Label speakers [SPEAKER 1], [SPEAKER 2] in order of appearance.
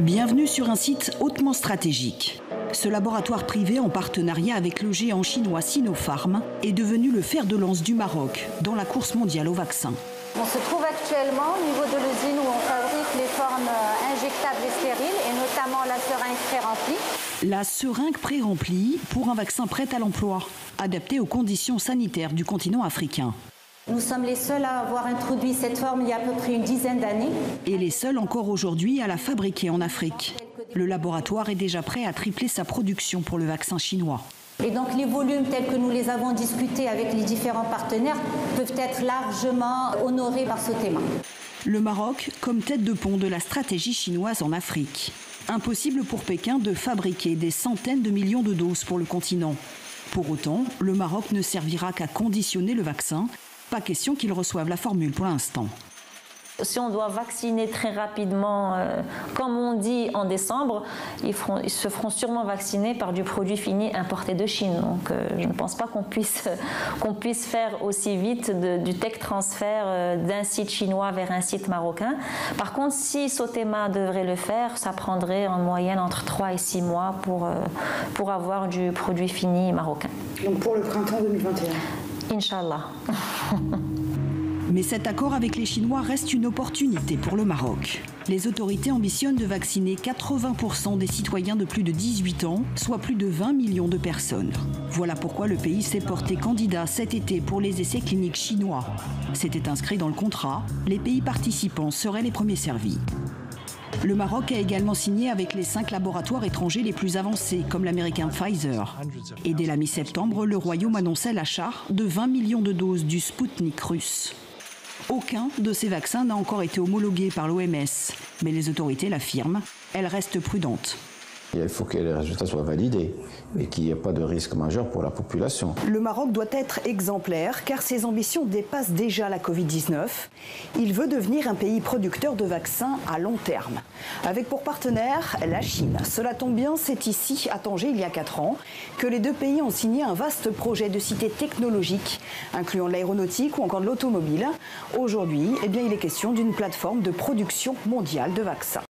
[SPEAKER 1] Bienvenue sur un site hautement stratégique. Ce laboratoire privé en partenariat avec le géant chinois Sinopharm est devenu le fer de lance du Maroc dans la course mondiale au vaccin.
[SPEAKER 2] On se trouve actuellement au niveau de l'usine où on fabrique les formes injectables et stériles et notamment la seringue pré-remplie.
[SPEAKER 1] La seringue pré-remplie pour un vaccin prêt à l'emploi, adapté aux conditions sanitaires du continent africain.
[SPEAKER 2] Nous sommes les seuls à avoir introduit cette forme il y a à peu près une dizaine d'années.
[SPEAKER 1] Et les seuls encore aujourd'hui à la fabriquer en Afrique. Le laboratoire est déjà prêt à tripler sa production pour le vaccin chinois.
[SPEAKER 2] Et donc les volumes tels que nous les avons discutés avec les différents partenaires peuvent être largement honorés par ce thème.
[SPEAKER 1] Le Maroc comme tête de pont de la stratégie chinoise en Afrique. Impossible pour Pékin de fabriquer des centaines de millions de doses pour le continent. Pour autant, le Maroc ne servira qu'à conditionner le vaccin. Pas question qu'ils reçoivent la formule pour l'instant.
[SPEAKER 3] Si on doit vacciner très rapidement, comme on dit en décembre, ils se feront sûrement vacciner par du produit fini importé de Chine. Donc je ne pense pas qu'on puisse faire aussi vite du tech transfert d'un site chinois vers un site marocain. Par contre, si Sotema devrait le faire, ça prendrait en moyenne entre 3 et 6 mois pour avoir du produit fini marocain.
[SPEAKER 4] Donc pour le printemps 2021 ?
[SPEAKER 3] Inch'Allah.
[SPEAKER 1] Mais cet accord avec les Chinois reste une opportunité pour le Maroc. Les autorités ambitionnent de vacciner 80% des citoyens de plus de 18 ans, soit plus de 20 millions de personnes. Voilà pourquoi le pays s'est porté candidat cet été pour les essais cliniques chinois. C'était inscrit dans le contrat, les pays participants seraient les premiers servis. Le Maroc a également signé avec les 5 laboratoires étrangers les plus avancés, comme l'américain Pfizer. Et dès la mi-septembre, le Royaume annonçait l'achat de 20 millions de doses du Spoutnik russe. Aucun de ces vaccins n'a encore été homologué par l'OMS, mais les autorités l'affirment, elles restent prudentes.
[SPEAKER 5] Il faut que les résultats soient validés et qu'il n'y ait pas de risque majeur pour la population.
[SPEAKER 4] Le Maroc doit être exemplaire car ses ambitions dépassent déjà la Covid-19. Il veut devenir un pays producteur de vaccins à long terme. Avec pour partenaire la Chine. Cela tombe bien, c'est ici, à Tanger, il y a 4 ans, que les deux pays ont signé un vaste projet de cité technologique, incluant l'aéronautique ou encore de l'automobile. Aujourd'hui, il est question d'une plateforme de production mondiale de vaccins.